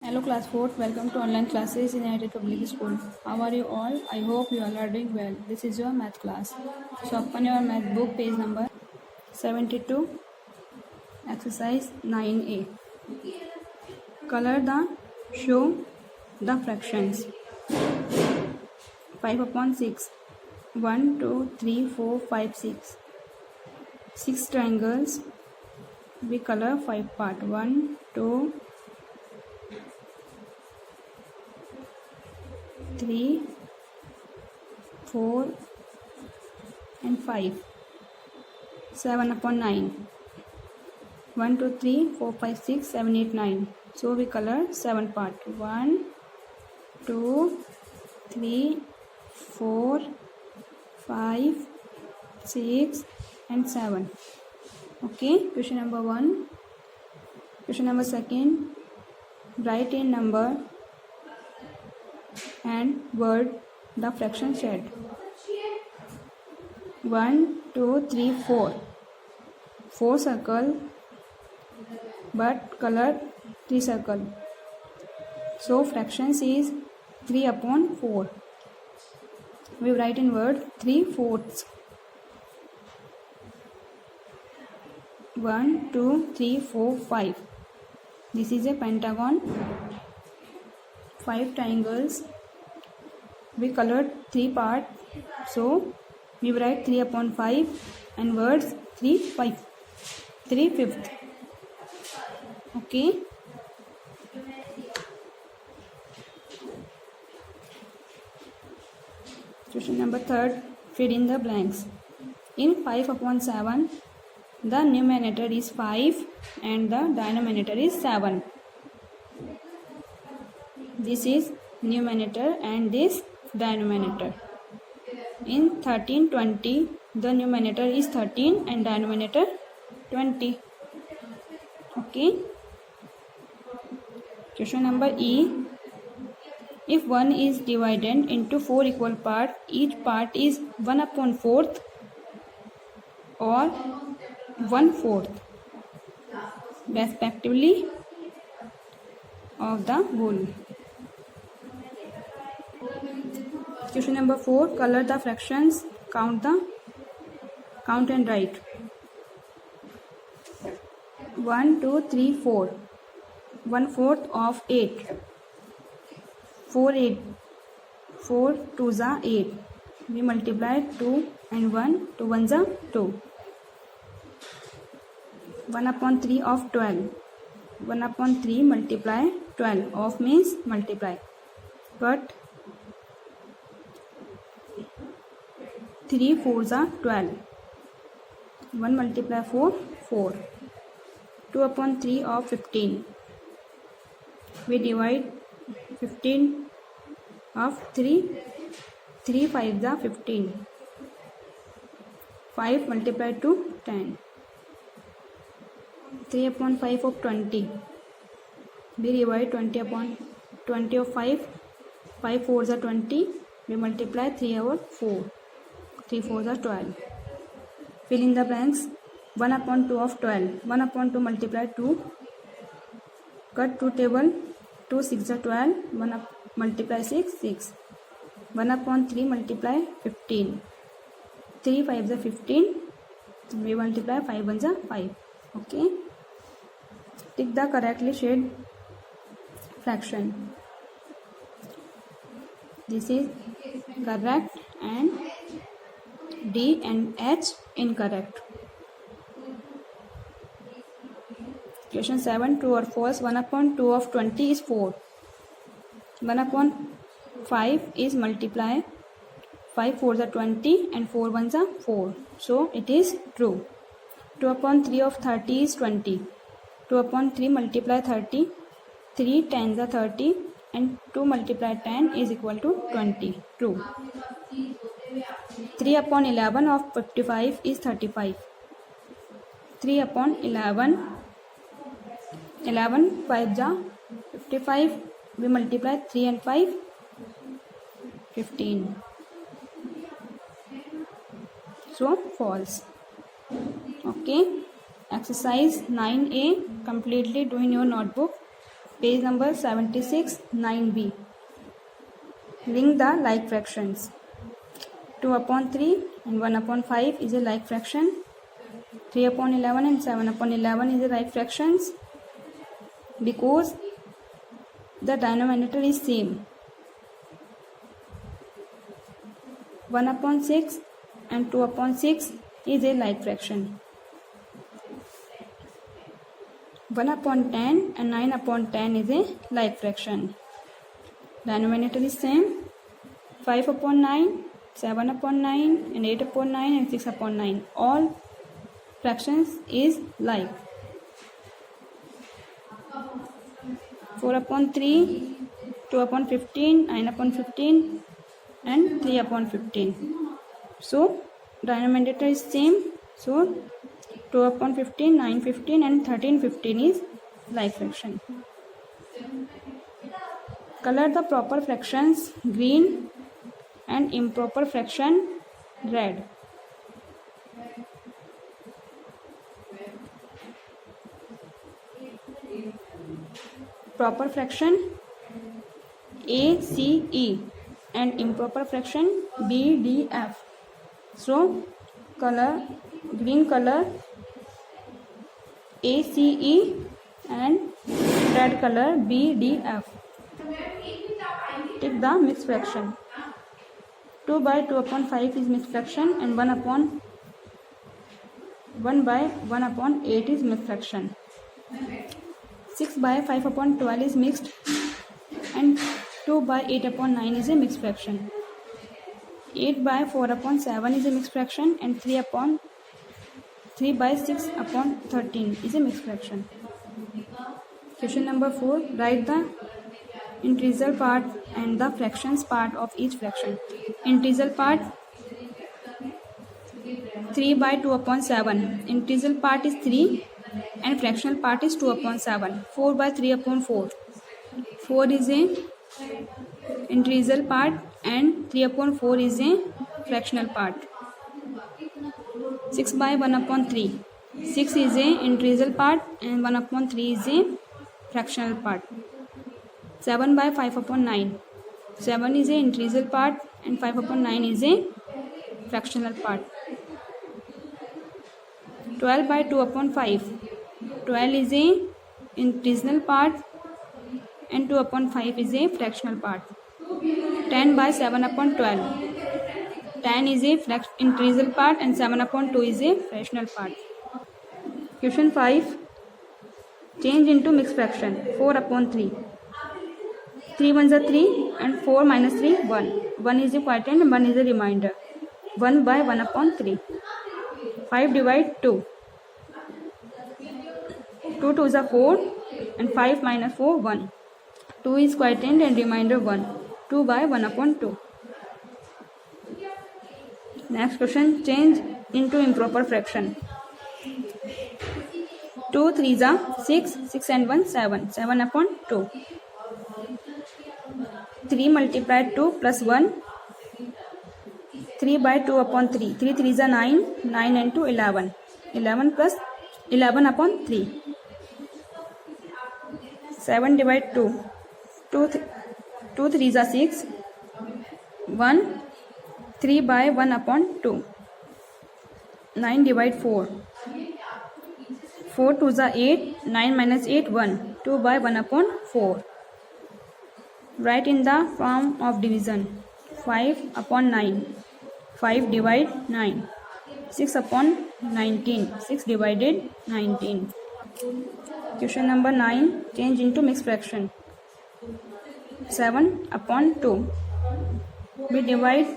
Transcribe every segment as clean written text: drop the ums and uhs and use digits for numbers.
Hello class 4th, welcome to online classes in United Public School. How are you all? I hope you all are doing well. This is your math class. So open your math book, page number 72, exercise 9a. Color the show the fractions. 5 upon 6. 1, 2, 3, 4, 5, 6. 6 triangles. We color 5 part. 1, 2, 3, 4 and 5. 7 upon 9. 1, 2, 3, 4, 5, 6, 7, 8, 9. So we color 7 part. 1, 2, 3, 4, 5, 6 and 7. Okay, question number 1. Question number 2. Write in number and word the fraction shed. 1, 2, 3, 4. 4 circle but color 3 circle. So fractions is 3 upon 4. We write in word 3/4. 1, 2, 3, 4, 5. This is a pentagon. 5 triangles. We colored 3 part. So we write 3 upon 5 and words 3/5. Okay. Question number 3. Fill in the blanks. In 5 upon 7, the numerator is 5 and the denominator is 7. This is numerator and this denominator. In 13/20, the numerator is 13 and denominator 20. Okay. Question number E. If 1 is divided into 4 equal parts, each part is 1 upon 4th or 1/4 respectively of the whole. Question number 4. Color the fractions. Count and write. 1, 2, 3, 4. 1/4 of 8. 4 2s are 8. We multiply 2 and 1. 2 1s are 2. 1 upon 3 of 12. 1 upon 3 multiply 12. Of means multiply. But 3 4s are 12. 1 multiply 4, 4. 2 upon 3 of 15. We divide 15 of 3. 3 5s are 15. 5 multiplied to 10. 3 upon 5 of 20. We divide 20 upon 20 of 5. 5 4s are 20. We multiply 3 over 4. 3 4s are 12. Fill in the blanks. 1 upon 2 of 12. 1 upon 2 multiply 2. Cut 2 table. 2 6 are 12. 1 up multiply 6 6. 1 upon 3 multiply 15. 3 5s are 15. We multiply 5 1s are 5. Okay. Tick the correctly shaded fraction. This is correct and D and H incorrect. Question 7. True or false? 1 upon 2 of 20 is 4. 1 upon 5 is multiply. 5 4s are 20 and 4 1s are 4. So it is true. 2 upon 3 of 30 is 20. 2 upon 3 multiply 30. 3 10s are 30 and 2 multiply 10 is equal to 20. True. 3 upon 11 of 55 is 35. 3 upon 11. 11 5s are 55. We multiply 3 and 5. 15. So false. Okay. Exercise 9a completely do in your notebook. Page number 76, 9b. Link the like fractions. 2 upon 3 and 1 upon 5 is a like fraction. 3 upon 11 and 7 upon 11 is a like fractions because the denominator is same. 1 upon 6 and 2 upon 6 is a like fraction. 1 upon 10 and 9 upon 10 is a like fraction. Denominator is same. 5 upon 9, 7 upon 9 and 8 upon 9 and 6 upon 9. All fractions is like. 4 upon 3, 2 upon 15, 9 upon 15 and 3 upon 15. So denominator is same. So 2 upon 15, 9 15 and 13 15 is like fraction. Color the proper fractions green and improper fraction red. Proper fraction A, C, E and improper fraction B, D, F. So color green color A, C, E and red color B, D, F. Take the mixed fraction. 2 by 2 upon 5 is mixed fraction and 1 by 1 upon 8 is mixed fraction. 6 by 5 upon 12 is mixed and 2 by 8 upon 9 is a mixed fraction. 8 by 4 upon 7 is a mixed fraction and 3 by 6 upon 13 is a mixed fraction. Question number 4. Write the integral part and the fractions part of each fraction. Integral part 3 by 2 upon 7. Integral part is 3 and fractional part is 2 upon 7. 4 by 3 upon 4. 4 is a integral part and 3 upon 4 is a fractional part. 6 by 1 upon 3. 6 is a integral part and 1 upon 3 is a fractional part. 7 by 5 upon 9. 7 is a integral part and 5 upon 9 is a fractional part. 12 by 2 upon 5. 12 is a integral part and 2 upon 5 is a fractional part. 10 by 7 upon 12. 10 is a integral part and 7 upon 2 is a fractional part. Question 5. Change into mixed fraction. 4 upon 3. 3 ones are 3 and 4 minus 3 1. 1 is a quotient and 1 is a remainder. 1 by 1 upon 3. 5 divide 2. 2 2s are 4 and 5 minus 4 1. 2 is quotient and remainder 1. 2 by 1 upon 2. Next question. Change into improper fraction. 2 3s are 6. 6 and 1 7. 7 upon 2. 3 multiplied 2 plus 1. 3 by 2 upon 3. 3 3s are 9. 9 and 2 11. 11 plus 11 upon 3. 7 divide 2. 2 3s are 6. 1. 3 by 1 upon 2. 9 divide 4. 4 2s are 8. 9 minus 8 1. 2 by 1 upon 4. Write in the form of division. 5 upon 9. 5 divide 9. 6 upon 19. 6 divided 19. Question number 9. Change into mixed fraction. 7 upon 2. We divide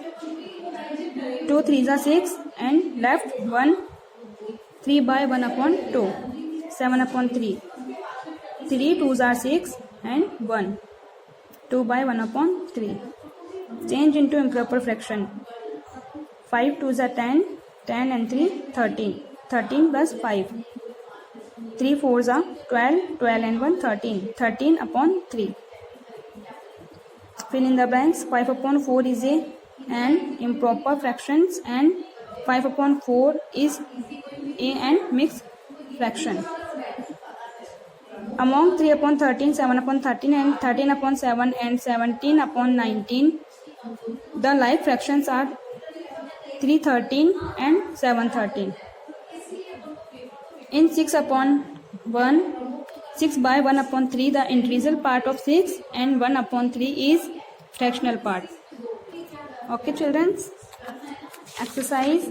2 3s are 6 and left 1. 3 by 1 upon 2. 7 upon 3. 3 2s are 6 and 1. 2 by 1 upon 3. Change into improper fraction. 5 2s are 10. 10 and 3 13. 13 plus 5. 3 4s are 12. 12 and 1 13. 13 upon 3. Fill in the blanks. 5 upon 4 is an improper fractions and 5 upon 4 is an mixed fraction. Among 3 upon 13, 7 upon 13 and 13 upon 7 and 17 upon 19, the like fractions are 313 and 713. In 6 upon 1, 6 by 1 upon 3, the integral part of 6 and 1 upon 3 is fractional part. Okay children, exercise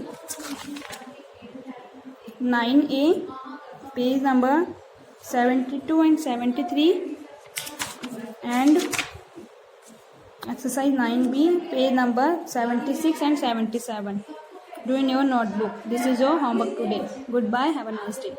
9a, page number 72 and 73, and exercise 9b, page number 76 and 77. Do in your notebook. This is your homework today. Goodbye. Have a nice day.